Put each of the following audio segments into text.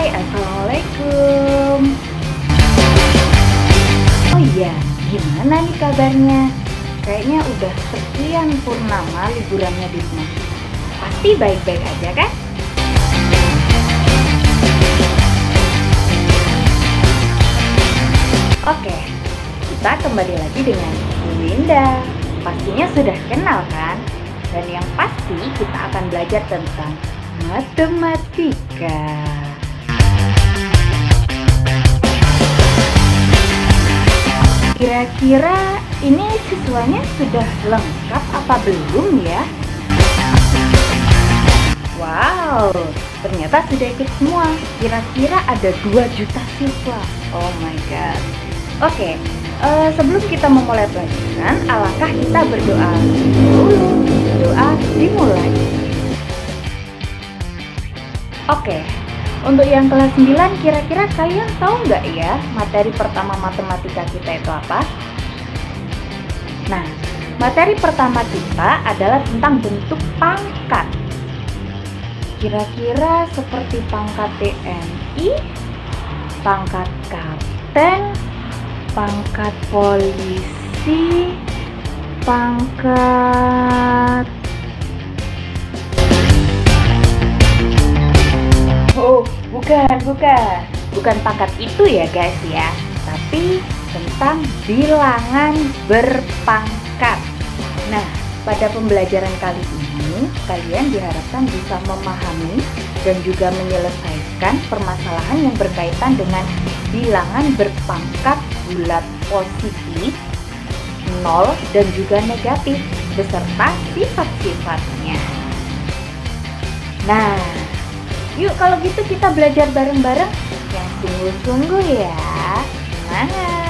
Hai, assalamualaikum. Oh iya, gimana nih kabarnya? Kayaknya udah sekian purnama liburannya di rumah. Pasti baik-baik aja kan? Oke, kita kembali lagi dengan Bu Winda. Pastinya sudah kenal kan? Dan yang pasti kita akan belajar tentang matematika. Kira-kira ini siswanya sudah lengkap apa belum ya? Wow, ternyata sudah ikut semua. Kira-kira ada 2 juta siswa. Oh my god. Oke, sebelum kita memulai pelajaran, alangkah kita berdoa dulu. Doa dimulai. Oke, untuk yang kelas 9, kira-kira kalian tahu nggak ya materi pertama matematika kita itu apa? Nah, materi pertama kita adalah tentang bentuk pangkat. Kira-kira seperti pangkat TNI, pangkat kapten, pangkat polisi, pangkat... Oh, bukan pangkat itu ya guys ya, tapi tentang bilangan berpangkat. Nah, pada pembelajaran kali ini, kalian diharapkan bisa memahami dan juga menyelesaikan permasalahan yang berkaitan dengan bilangan berpangkat bulat positif, 0, dan juga negatif, beserta sifat-sifatnya. Nah, yuk kalau gitu kita belajar bareng-bareng yang sungguh-sungguh ya. Semangat!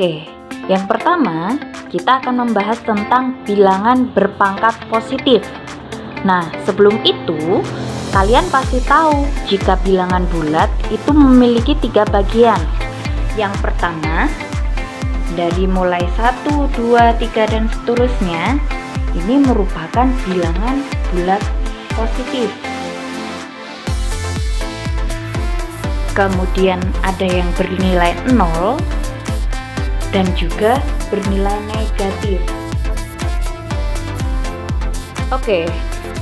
Oke, yang pertama kita akan membahas tentang bilangan berpangkat positif. Nah, sebelum itu kalian pasti tahu jika bilangan bulat itu memiliki 3 bagian. Yang pertama, dari mulai 1, 2, 3 dan seterusnya, ini merupakan bilangan bulat positif. Kemudian ada yang bernilai 0 dan juga bernilai negatif. Oke,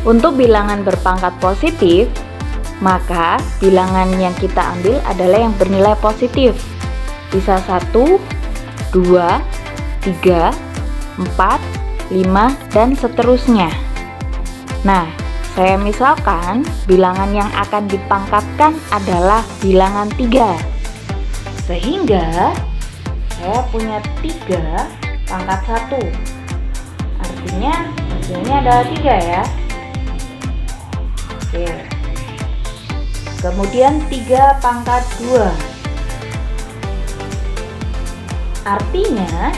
untuk bilangan berpangkat positif, maka bilangan yang kita ambil adalah yang bernilai positif. Bisa 1, 2, 3, 4, 5, dan seterusnya. Nah, saya misalkan bilangan yang akan dipangkatkan adalah bilangan 3. Sehingga saya punya 3 pangkat 1. Artinya hasilnya adalah 3 ya. Oke. Kemudian 3 pangkat 2. Artinya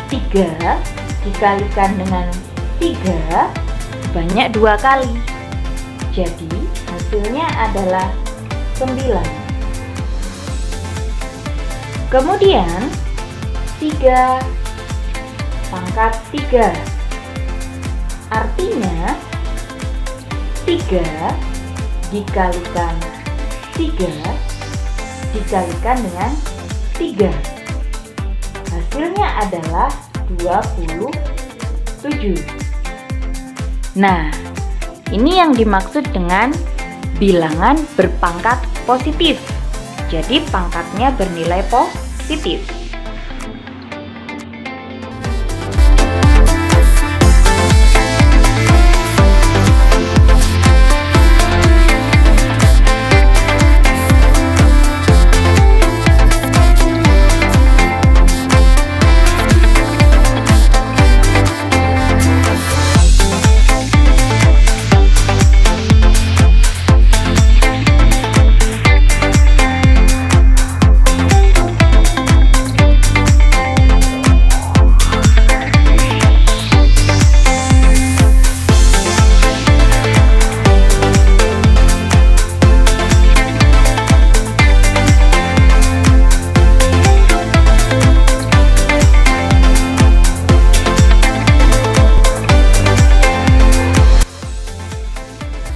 3 dikalikan dengan 3 banyak 2 kali. Jadi hasilnya adalah 9. Kemudian 3 pangkat 3. Artinya 3 dikalikan 3 dikalikan dengan 3. Hasilnya adalah 27. Nah, ini yang dimaksud dengan bilangan berpangkat positif. Jadi pangkatnya bernilai positif.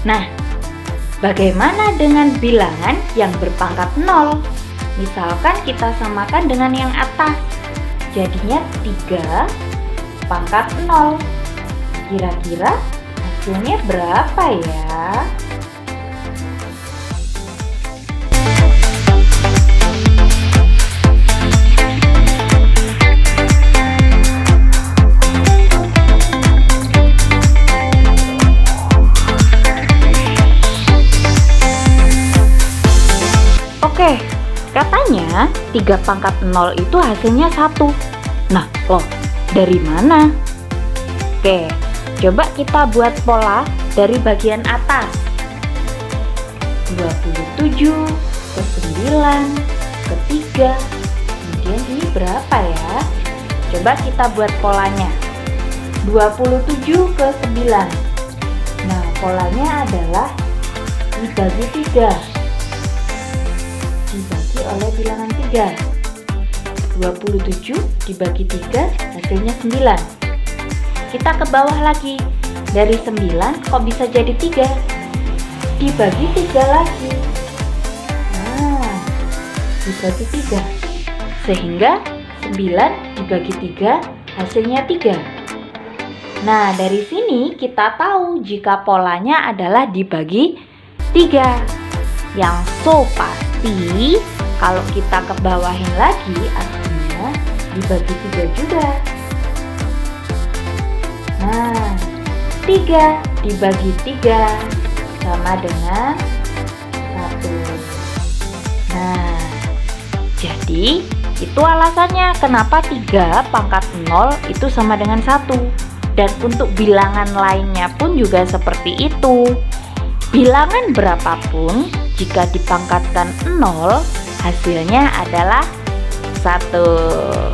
Nah, bagaimana dengan bilangan yang berpangkat 0? Misalkan kita samakan dengan yang atas, jadinya 3 pangkat 0. Kira-kira hasilnya berapa ya? Oke, katanya 3 pangkat 0 itu hasilnya 1. Nah, loh, dari mana? Oke, coba kita buat pola dari bagian atas. 27 ke 9 ke 3. Kemudian ini berapa ya? Coba kita buat polanya. 27 ke 9. Nah, polanya adalah dibagi 3. Dibagi oleh bilangan 3. 27 dibagi 3 hasilnya 9. Kita ke bawah lagi. Dari 9 kok bisa jadi 3? Dibagi 3 lagi. Nah, dibagi 3. Sehingga 9 dibagi 3 hasilnya 3. Nah, dari sini kita tahu jika polanya adalah dibagi 3. Yang so pasti kalau kita ke bawahin lagi artinya dibagi 3 juga. Nah, 3 dibagi 3 sama dengan 1. Nah, jadi itu alasannya kenapa 3 pangkat 0 itu sama dengan 1. Dan untuk bilangan lainnya pun juga seperti itu. Bilangan berapapun jika dipangkatkan 0 hasilnya adalah 1.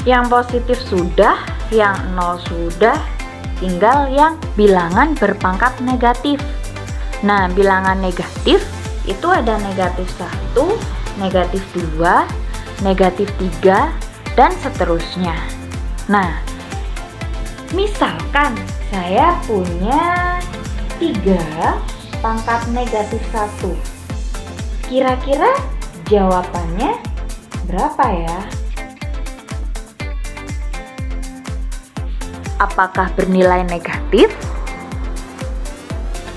Yang positif sudah, yang 0 sudah, tinggal yang bilangan berpangkat negatif. Nah, bilangan negatif itu ada negatif 1, negatif 2, negatif 3, dan seterusnya. Nah, misalkan saya punya 3 pangkat negatif 1. Kira-kira jawabannya berapa ya? Apakah bernilai negatif?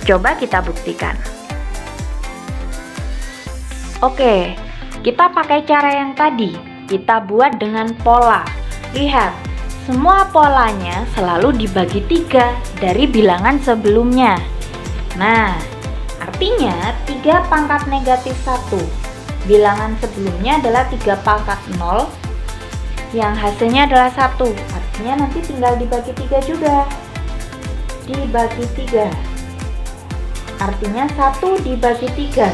Coba kita buktikan. Oke, kita pakai cara yang tadi. Kita buat dengan pola. Lihat, semua polanya selalu dibagi 3 dari bilangan sebelumnya. Nah, artinya 3 pangkat negatif 1. Bilangan sebelumnya adalah 3 pangkat 0, yang hasilnya adalah 1. Artinya nanti tinggal dibagi 3 juga. Dibagi 3. Artinya 1 dibagi 3.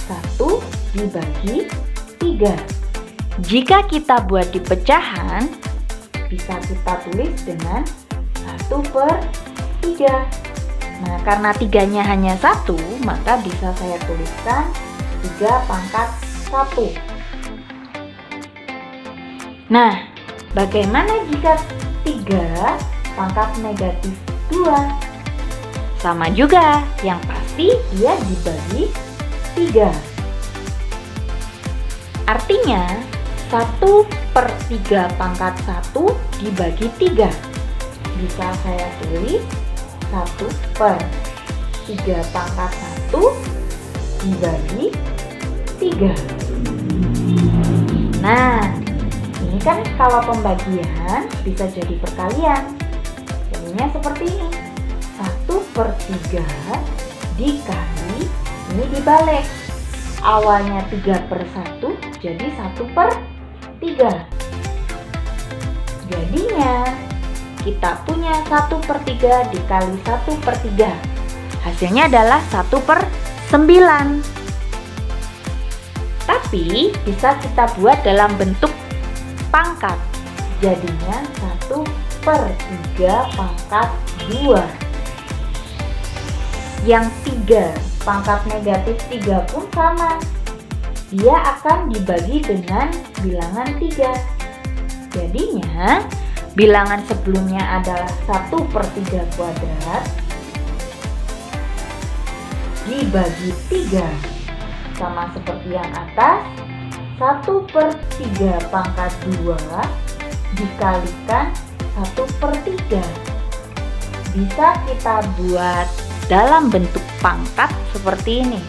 1 dibagi 3. Jika kita buat di pecahan, bisa kita tulis dengan 1/3. Nah, karena 3-nya hanya 1, maka bisa saya tuliskan 3 pangkat 1. Nah, bagaimana jika 3 pangkat negatif 2? Sama juga, yang pasti dia dibagi 3. Artinya 1/3 pangkat 1 dibagi 3. Bisa saya tulis 1/3 pangkat 1 dibagi 3. Nah, ini kan kalau pembagian bisa jadi perkalian. Jadinya seperti ini. 1/3 dikali, ini dibalik. Awalnya 3/1 jadi 1/3. Jadinya kita punya 1/3 dikali 1/3. Hasilnya adalah 1/9. Tapi bisa kita buat dalam bentuk pangkat. Jadinya 1/3 pangkat 2. Yang 3 pangkat negatif 3 pun sama. Dia akan dibagi dengan bilangan 3. Jadinya bilangan sebelumnya adalah 1/3 kuadrat dibagi 3. Sama seperti yang atas, 1/3 pangkat 2 dikalikan 1/3. Bisa kita buat dalam bentuk pangkat seperti ini.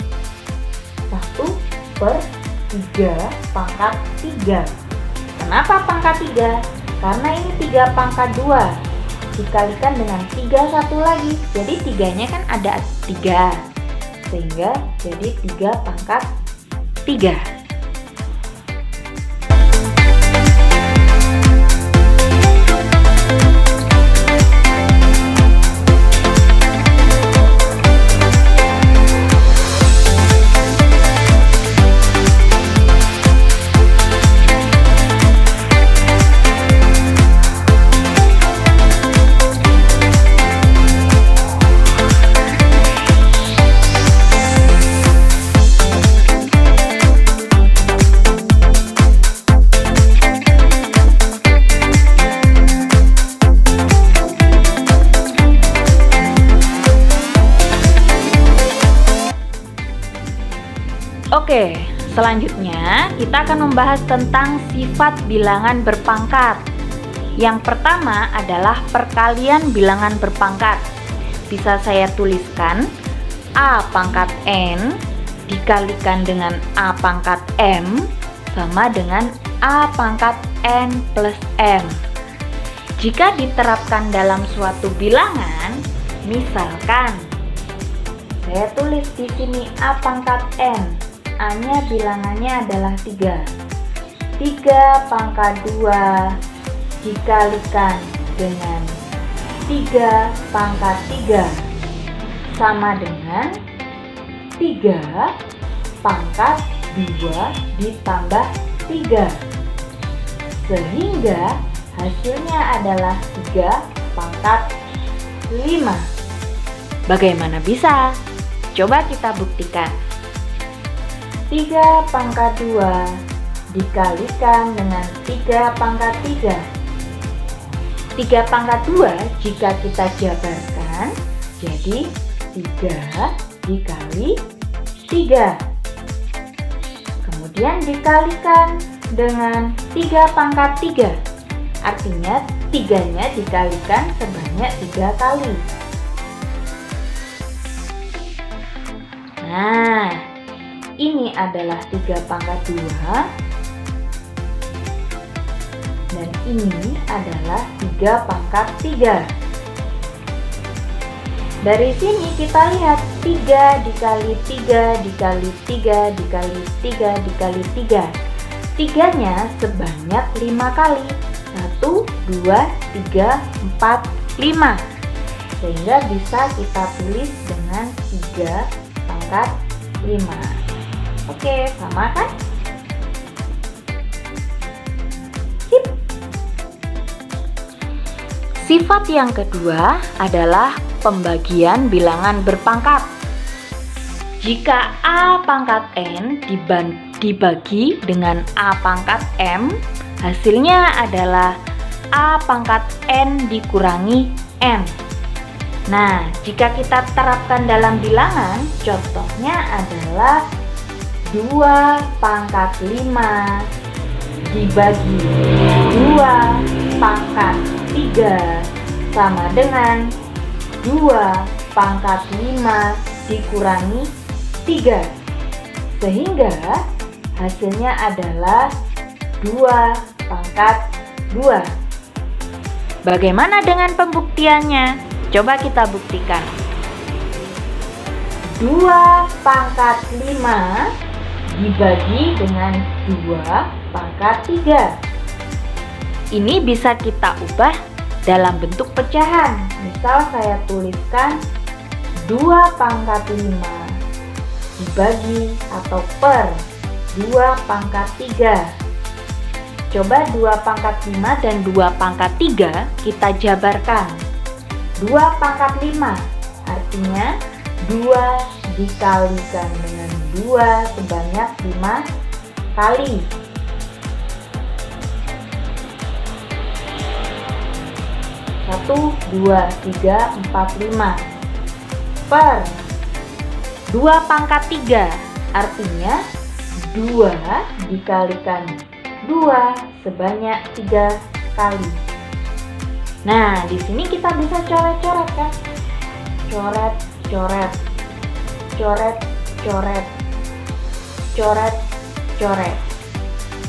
1/3 pangkat 3. Kenapa pangkat 3? Karena ini 3 pangkat 2 dikalikan dengan 3 satu lagi. Jadi 3-nya kan ada 3. Sehingga jadi 3 pangkat 3. Oke, selanjutnya kita akan membahas tentang sifat bilangan berpangkat. Yang pertama adalah perkalian bilangan berpangkat. Bisa saya tuliskan A pangkat N dikalikan dengan A pangkat M sama dengan A pangkat N plus M. Jika diterapkan dalam suatu bilangan, misalkan saya tulis di sini A pangkat N, A-nya bilangannya adalah 3. 3 pangkat 2 dikalikan dengan 3 pangkat 3 sama dengan 3 pangkat 2 ditambah 3. sehingga hasilnya adalah 3 pangkat 5. Bagaimana bisa? Coba kita buktikan. 3 pangkat 2 dikalikan dengan 3 pangkat 3. 3 pangkat 2 jika kita jabarkan jadi 3 dikali 3. Kemudian dikalikan dengan 3 pangkat 3. Artinya 3-nya dikalikan sebanyak 3 kali. Nah, ini adalah 3 pangkat 2. Dan ini adalah 3 pangkat 3. Dari sini kita lihat 3 dikali 3 dikali 3 dikali 3 dikali 3. 3-nya sebanyak 5 kali. 1, 2, 3, 4, 5. Sehingga bisa kita tulis dengan 3 pangkat 5. Oke, sama kan? Sip. Sifat yang kedua adalah pembagian bilangan berpangkat. Jika A pangkat N dibagi dengan A pangkat M, hasilnya adalah A pangkat N dikurangi N. Nah, jika kita terapkan dalam bilangan, contohnya adalah 2 pangkat 5 dibagi 2 pangkat 3 sama dengan 2 pangkat 5 dikurangi 3, sehingga hasilnya adalah 2 pangkat 2. Bagaimana dengan pembuktiannya? Coba kita buktikan. 2 pangkat 5 dibagi dengan 2 pangkat 3. Ini bisa kita ubah dalam bentuk pecahan. Misal saya tuliskan 2 pangkat 5 dibagi atau per 2 pangkat 3. Coba 2 pangkat 5 dan 2 pangkat 3 kita jabarkan. 2 pangkat 5 artinya 2 dikalikan dengan 2 sebanyak 5 kali. 1, 2, 3, 4, 5 per 2 pangkat 3 artinya 2 dikalikan 2 sebanyak 3 kali. Nah, di sini kita bisa coret-coret kan? Coret, coret, coret, coret, coret, coret,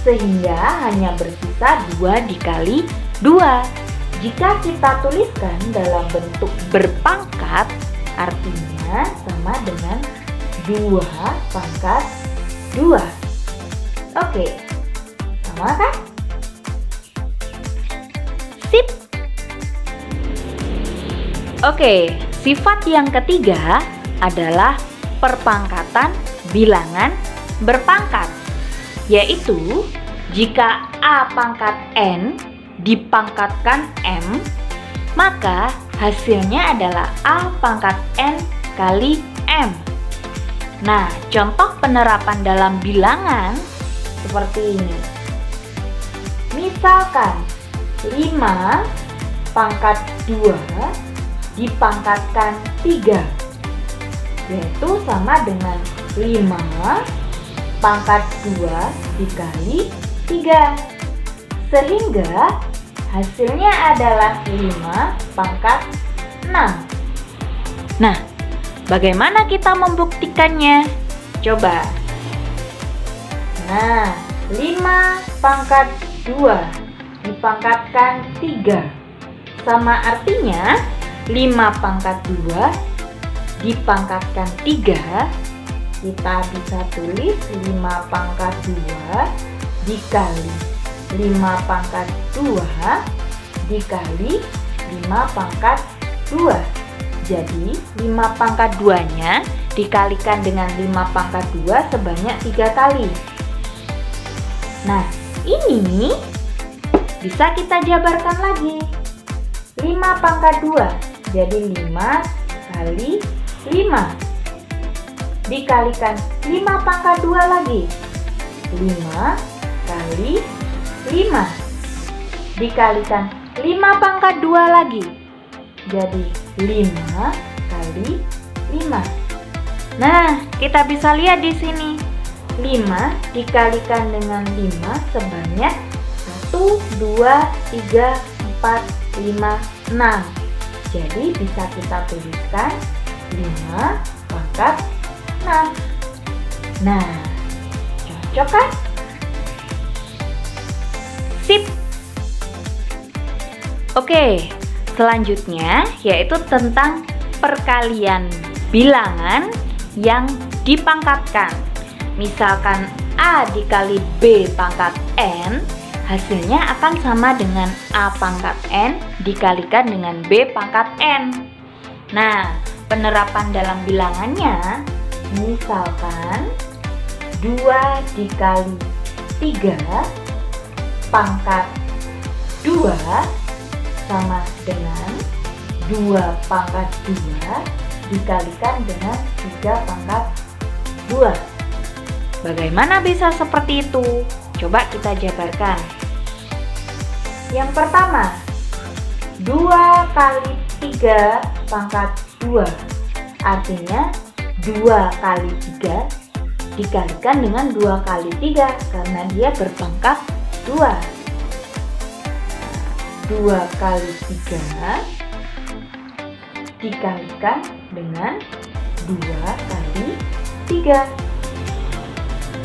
sehingga hanya bersisa 2 dikali 2. Jika kita tuliskan dalam bentuk berpangkat, artinya sama dengan 2 pangkat 2. Oke, sama kan? Sip. Oke, sifat yang ketiga adalah perpangkatan bilangan berpangkat, yaitu jika A pangkat N dipangkatkan M, maka hasilnya adalah A pangkat N kali M. Nah, contoh penerapan dalam bilangan seperti ini. Misalkan 5 pangkat 2 dipangkatkan 3, yaitu sama dengan 5 pangkat 2 dikali 3, sehingga hasilnya adalah 5 pangkat 6. Nah, bagaimana kita membuktikannya? Coba. Nah, 5 pangkat 2 dipangkatkan 3, sama artinya 5 pangkat 2 dipangkatkan 3, kita bisa tulis 5 pangkat 2 dikali 5 pangkat 2 dikali 5 pangkat 2. Jadi 5 pangkat 2-nya dikalikan dengan 5 pangkat 2 sebanyak 3 kali. Nah, ini bisa kita jabarkan lagi. 5 pangkat 2, jadi 5 kali 5. Dikalikan 5 pangkat 2 lagi. 5 kali 5. Dikalikan 5 pangkat 2 lagi. Jadi 5 kali 5. Nah, kita bisa lihat di sini. 5 dikalikan dengan 5 sebanyak 1, 2, 3, 4, 5, 6. Jadi bisa kita tuliskan 5 pangkat 6. Nah, cocok kan? Sip. Oke, selanjutnya yaitu tentang perkalian bilangan yang dipangkatkan. Misalkan A dikali B pangkat N, hasilnya akan sama dengan A pangkat N dikalikan dengan B pangkat N. Nah, penerapan dalam bilangannya, misalkan 2 dikali 3 pangkat 2 sama dengan 2 pangkat 2 dikalikan dengan 3 pangkat 2. Bagaimana bisa seperti itu? Coba kita jabarkan. Yang pertama, 2 kali 3 pangkat 2. Artinya 2 kali 3 dikalikan dengan 2 kali 3 karena dia berpangkat 2. 2 kali 3 dikalikan dengan 2 kali 3.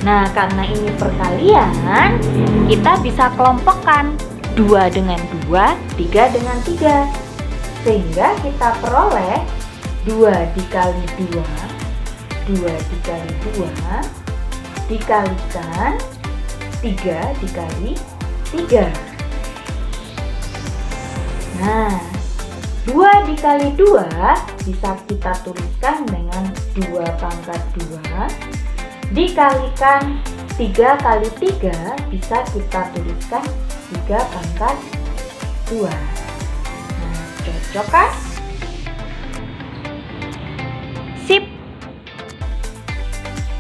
Nah, karena ini perkalian, kita bisa kelompokkan 2 dengan 2, 3 dengan 3. Sehingga kita peroleh 2 dikali 2, 2 dikali 2, dikalikan 3 dikali 3. Nah, 2 dikali 2 bisa kita tuliskan dengan 2 pangkat 2. Dikalikan 3 kali 3 bisa kita tuliskan 3 pangkat 2. Nah, cocok kan? Sip.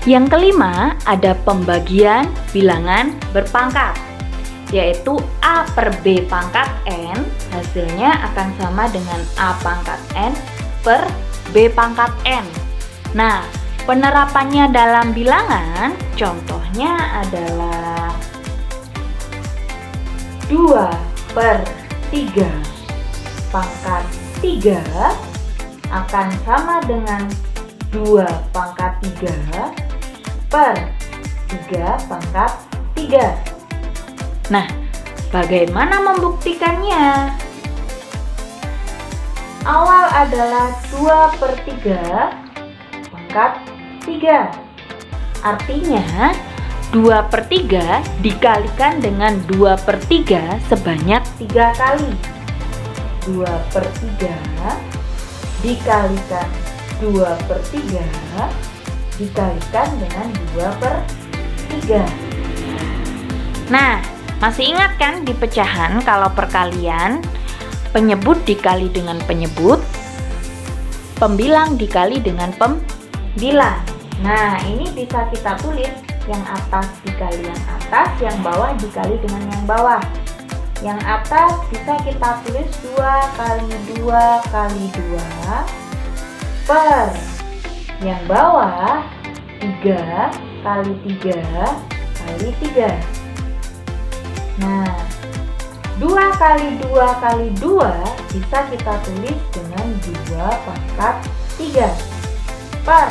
Yang kelima, ada pembagian bilangan berpangkat, yaitu A per B pangkat N, hasilnya akan sama dengan A pangkat N per B pangkat N. Nah, penerapannya dalam bilangan, contohnya adalah 2 per 3 pangkat 3 akan sama dengan 2 pangkat 3 per 3 pangkat 3. Nah, bagaimana membuktikannya? Awal adalah 2 per 3 pangkat 3. Artinya 2 per 3 dikalikan dengan 2 per 3 sebanyak 3 kali. 2 per 3 dikalikan 2 per 3 dikalikan dengan 2 per 3. Nah, masih ingat kan di pecahan kalau perkalian penyebut dikali dengan penyebut, pembilang dikali dengan pembilang. Nah, ini bisa kita tulis yang atas dikali yang atas, yang bawah dikali dengan yang bawah. Yang atas bisa kita tulis 2 kali 2 kali 2 per yang bawah 3 kali 3 kali 3. Nah, 2 kali 2 kali 2 bisa kita tulis dengan 2 pangkat 3 per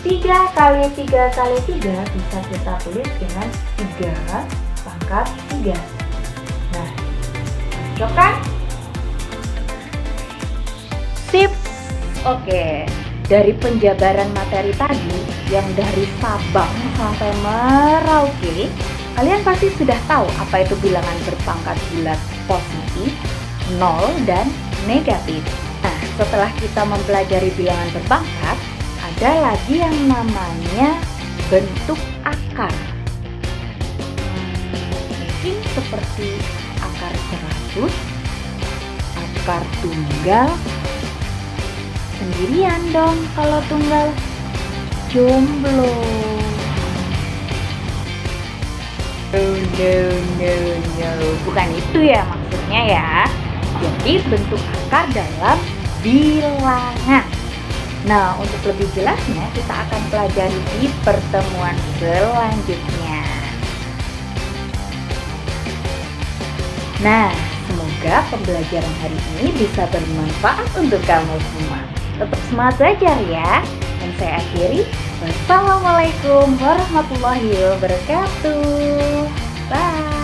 3 kali 3 kali 3 bisa kita tulis dengan 3 pangkat 3. Nah, cocok kan? Sip. Oke, dari penjabaran materi tadi yang dari Sabang sampai Merauke, kalian pasti sudah tahu apa itu bilangan berpangkat bulat positif, 0, dan negatif. Nah, setelah kita mempelajari bilangan berpangkat, ada lagi yang namanya bentuk akar. Mungkin seperti akar 100, akar tunggal. Sendirian dong kalau tunggal, jomblo. No, bukan itu ya maksudnya ya. Jadi bentuk akar dalam bilangan. Nah, untuk lebih jelasnya kita akan pelajari di pertemuan selanjutnya. Nah, semoga pembelajaran hari ini bisa bermanfaat untuk kamu semua. Tetap semangat belajar ya. Dan saya akhiri. Wassalamualaikum warahmatullahi wabarakatuh. Bye.